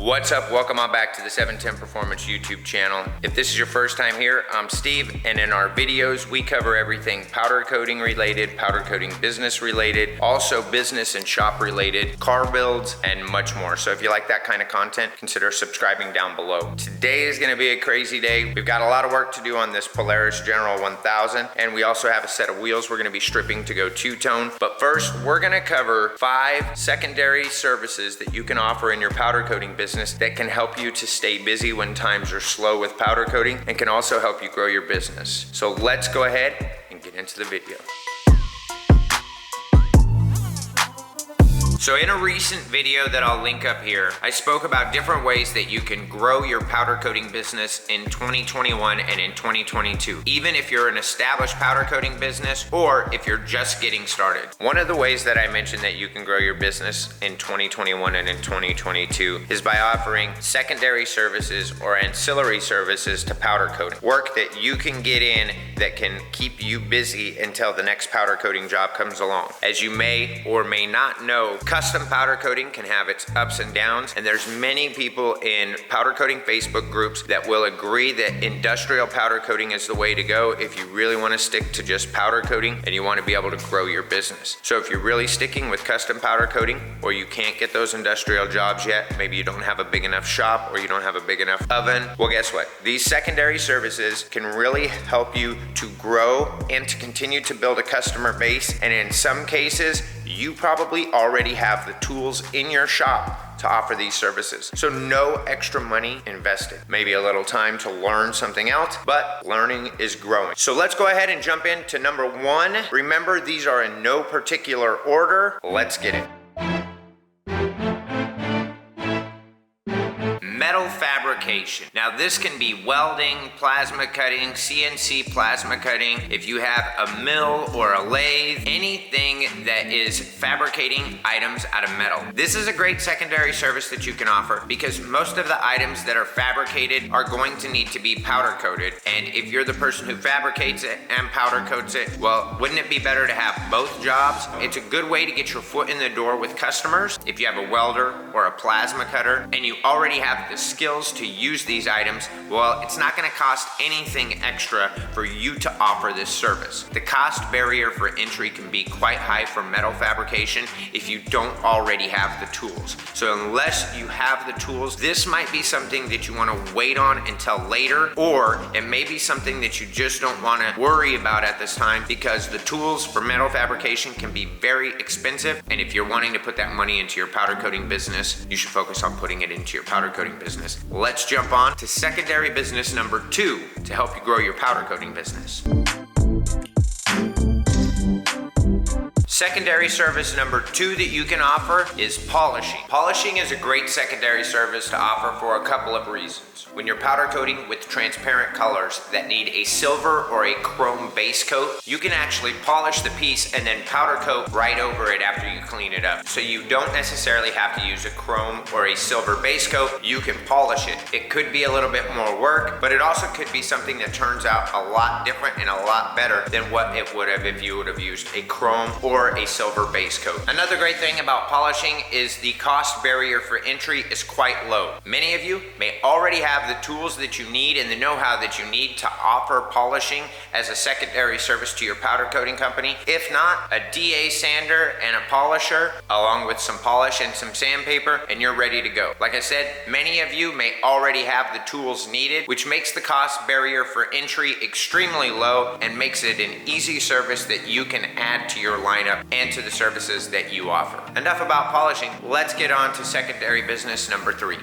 What's up? Welcome on back to the 710 Performance YouTube channel. If this is your first time here, I'm Steve, and in our videos, we cover everything powder coating related, powder coating business related, also business and shop related, car builds, and much more. So if you like that kind of content, consider subscribing down below. Today is gonna be a crazy day. We've got a lot of work to do on this Polaris General 1000, and we also have a set of wheels we're gonna be stripping to go two-tone. But first, we're gonna cover 5 secondary services that you can offer in your powder coating business that can help you to stay busy when times are slow with powder coating and can also help you grow your business. So let's go ahead and get into the video. So in a recent video that I'll link up here, I spoke about different ways that you can grow your powder coating business in 2021 and in 2022, even if you're an established powder coating business or if you're just getting started. One of the ways that I mentioned that you can grow your business in 2021 and in 2022 is by offering secondary services or ancillary services to powder coating. Work that you can get in that can keep you busy until the next powder coating job comes along. As you may or may not know, custom powder coating can have its ups and downs, and there's many people in powder coating Facebook groups that will agree that industrial powder coating is the way to go if you really want to stick to just powder coating and you want to be able to grow your business. So if you're really sticking with custom powder coating, or you can't get those industrial jobs yet, maybe you don't have a big enough shop or you don't have a big enough oven, well, guess what? These secondary services can really help you to grow and to continue to build a customer base, and in some cases, you probably already have the tools in your shop to offer these services. So no extra money invested. Maybe a little time to learn something else, but learning is growing. So let's go ahead and jump into number 1. Remember, these are in no particular order. Let's get it. Metal fabrication. Now this can be welding, plasma cutting, CNC plasma cutting. If you have a mill or a lathe, anything that is fabricating items out of metal. This is a great secondary service that you can offer because most of the items that are fabricated are going to need to be powder coated. And if you're the person who fabricates it and powder coats it, well, wouldn't it be better to have both jobs? It's a good way to get your foot in the door with customers. If you have a welder or a plasma cutter and you already have the skills to use these items, well, it's not going to cost anything extra for you to offer this service. The cost barrier for entry can be quite high for metal fabrication if you don't already have the tools. So unless you have the tools, this might be something that you want to wait on until later, or it may be something that you just don't want to worry about at this time because the tools for metal fabrication can be very expensive, and if you're wanting to put that money into your powder coating business, you should focus on putting it into your powder coating business. Let's jump on to secondary business number 2 to help you grow your powder coating business. Secondary service number 2 that you can offer is polishing. Polishing is a great secondary service to offer for a couple of reasons. When you're powder coating with transparent colors that need a silver or a chrome base coat, you can actually polish the piece and then powder coat right over it after you clean it up. So you don't necessarily have to use a chrome or a silver base coat, you can polish it. It could be a little bit more work, but it also could be something that turns out a lot different and a lot better than what it would have if you would have used a chrome or a silver base coat. Another great thing about polishing is the cost barrier for entry is quite low. Many of you may already have the tools that you need and the know-how that you need to offer polishing as a secondary service to your powder coating company. If not, a DA sander and a polisher along with some polish and some sandpaper, and you're ready to go. Like I said, many of you may already have the tools needed, which makes the cost barrier for entry extremely low and makes it an easy service that you can add to your lineup and to the services that you offer. Enough about polishing. Let's get on to secondary business number 3.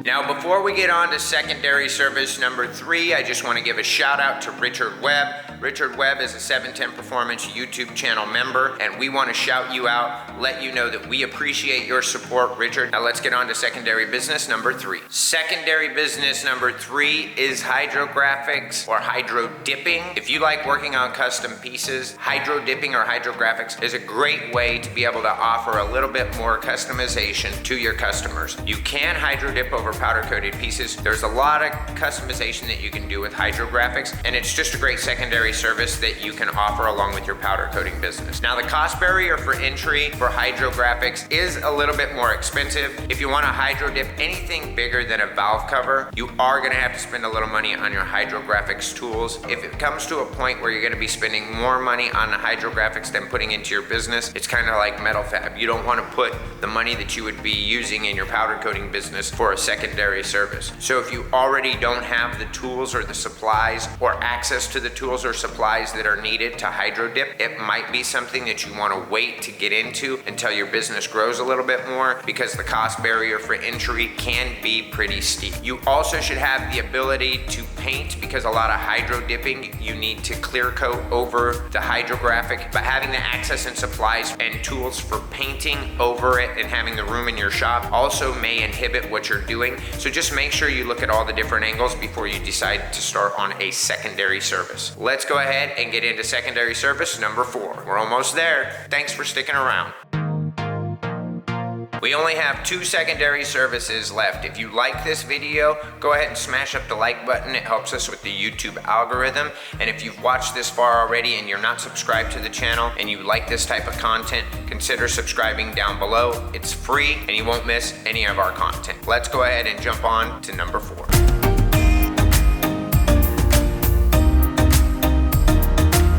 Now, before we get on to secondary service number 3, I just want to give a shout out to Richard Webb. Richard Webb is a 710 Performance YouTube channel member, and we want to shout you out, let you know that we appreciate your support, Richard. Now let's get on to secondary business number 3. Secondary business number 3 is hydrographics or hydro dipping. If you like working on custom pieces, hydro dipping or hydrographics is a great way to be able to offer a little bit more customization to your customers. You can hydro dip over powder coated pieces. There's a lot of customization that you can do with hydrographics, and it's just a great secondary service that you can offer along with your powder coating business. Now, the cost barrier for entry for Hydrographics is a little bit more expensive. If you want to hydro dip anything bigger than a valve cover, you are going to have to spend a little money on your Hydrographics tools. If it comes to a point where you're going to be spending more money on the Hydrographics than putting into your business, it's kind of like metal fab. You don't want to put the money that you would be using in your powder coating business for a secondary service. So if you already don't have the tools or the supplies or access to the tools or supplies that are needed to hydro dip, it might be something that you want to wait to get into until your business grows a little bit more, because the cost barrier for entry can be pretty steep. You also should have the ability to paint, because a lot of hydro dipping you need to clear coat over the hydrographic, but having the access and supplies and tools for painting over it and having the room in your shop also may inhibit what you're doing. So just make sure you look at all the different angles before you decide to start on a secondary service. Let's go ahead and get into secondary service number 4. We're almost there. Thanks for sticking around. We only have 2 secondary services left. If you like this video, go ahead and smash up the like button. It helps us with the YouTube algorithm. And if you've watched this far already and you're not subscribed to the channel and you like this type of content, consider subscribing down below. It's free and you won't miss any of our content. Let's go ahead and jump on to number 4.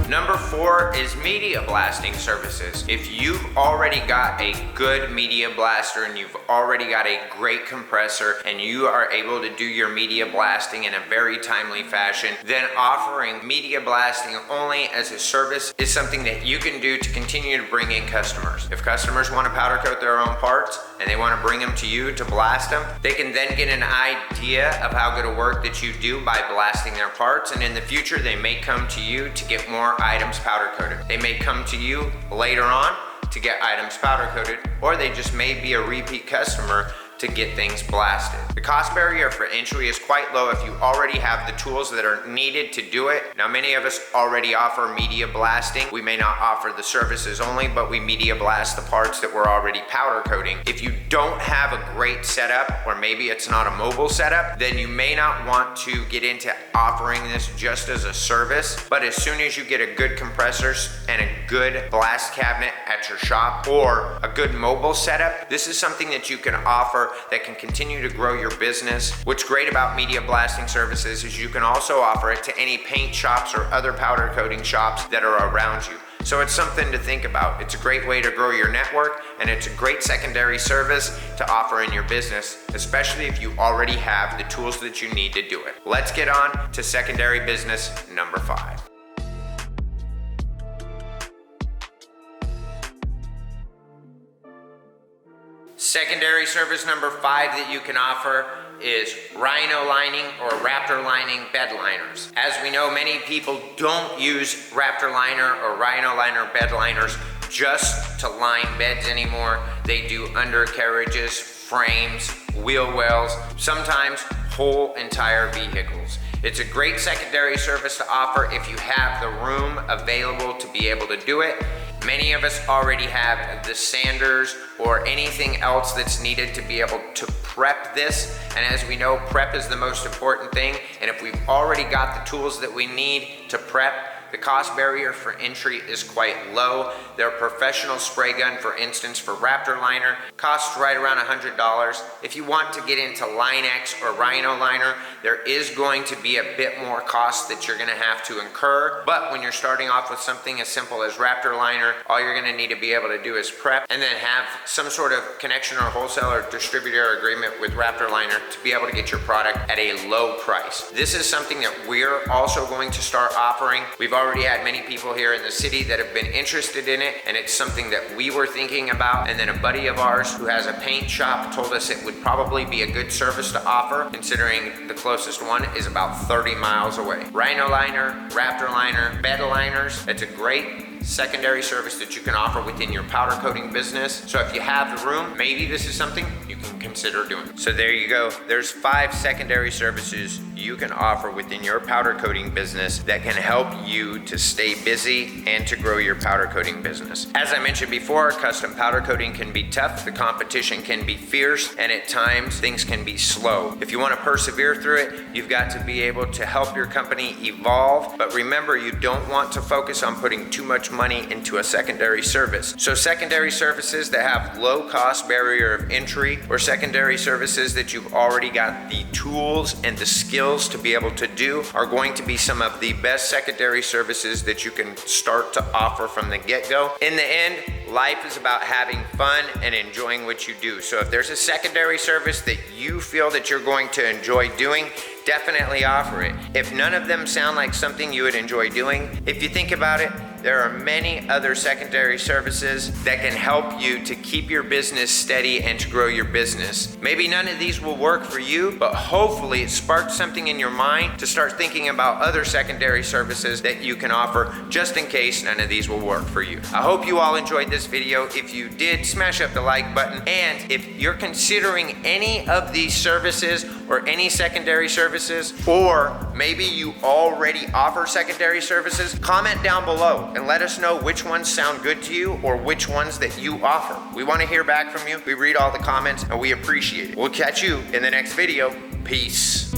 Number 4 is media blasting services. If you've already got a good media blaster and you've already got a great compressor and you are able to do your media blasting in a very timely fashion, then offering media blasting only as a service is something that you can do to continue to bring in customers. If customers want to powder coat their own parts and they want to bring them to you to blast them, they can then get an idea of how good a work that you do by blasting their parts, and in the future they may come to you to get more items powder coated. They may come to you later on to get items powder coated, or they just may be a repeat customer to get things blasted. The cost barrier for entry is quite low if you already have the tools that are needed to do it. Now, many of us already offer media blasting. We may not offer the services only, but we media blast the parts that we're already powder coating. If you don't have a great setup, or maybe it's not a mobile setup, then you may not want to get into offering this just as a service. But as soon as you get a good compressor and a good blast cabinet at your shop or a good mobile setup, this is something that you can offer that can continue to grow your business. What's great about media blasting services is you can also offer it to any paint shops or other powder coating shops that are around you. So it's something to think about. It's a great way to grow your network, and it's a great secondary service to offer in your business, especially if you already have the tools that you need to do it. Let's get on to secondary business number 5. Secondary service number 5 that you can offer is rhino lining or Raptor lining bed liners. As we know, many people don't use Raptor Liner or rhino liner bed liners just to line beds anymore. They do undercarriages, frames, wheel wells, sometimes whole entire vehicles. It's a great secondary service to offer if you have the room available to be able to do it. Many of us already have the sanders or anything else that's needed to be able to prep this. And as we know, prep is the most important thing. And if we've already got the tools that we need to prep, the cost barrier for entry is quite low. Their professional spray gun, for instance, for Raptor Liner, costs right around $100. If you want to get into Line-X or Rhino Liner, there is going to be a bit more cost that you're gonna have to incur. But when you're starting off with something as simple as Raptor Liner, all you're gonna need to be able to do is prep and then have some sort of connection or wholesale or distributor agreement with Raptor Liner to be able to get your product at a low price. This is something that we're also going to start offering. We've already had many people here in the city that have been interested in it, and it's something that we were thinking about. And then a buddy of ours who has a paint shop told us it would probably be a good service to offer, considering the closest one is about 30 miles away. Rhino Liner, Raptor Liner, bed liners, it's a great secondary service that you can offer within your powder coating business. So if you have the room, maybe this is something you can consider doing. So there you go. There's 5 secondary services you can offer within your powder coating business that can help you to stay busy and to grow your powder coating business. As I mentioned before, custom powder coating can be tough, the competition can be fierce, and at times things can be slow. If you want to persevere through it, you've got to be able to help your company evolve, but remember, you don't want to focus on putting too much money into a secondary service. So secondary services that have low cost barrier of entry, or secondary services that you've already got the tools and the skills to be able to do, are going to be some of the best secondary services that you can start to offer from the get-go. In the end, life is about having fun and enjoying what you do. So if there's a secondary service that you feel that you're going to enjoy doing, definitely offer it. If none of them sound like something you would enjoy doing, if you think about it, there are many other secondary services that can help you to keep your business steady and to grow your business. Maybe none of these will work for you, but hopefully it sparked something in your mind to start thinking about other secondary services that you can offer, just in case none of these will work for you. I hope you all enjoyed this video. If you did, smash up the like button. And if you're considering any of these services or any secondary services, or maybe you already offer secondary services, comment down below and let us know which ones sound good to you or which ones that you offer. We want to hear back from you. We read all the comments and we appreciate it. We'll catch you in the next video. Peace.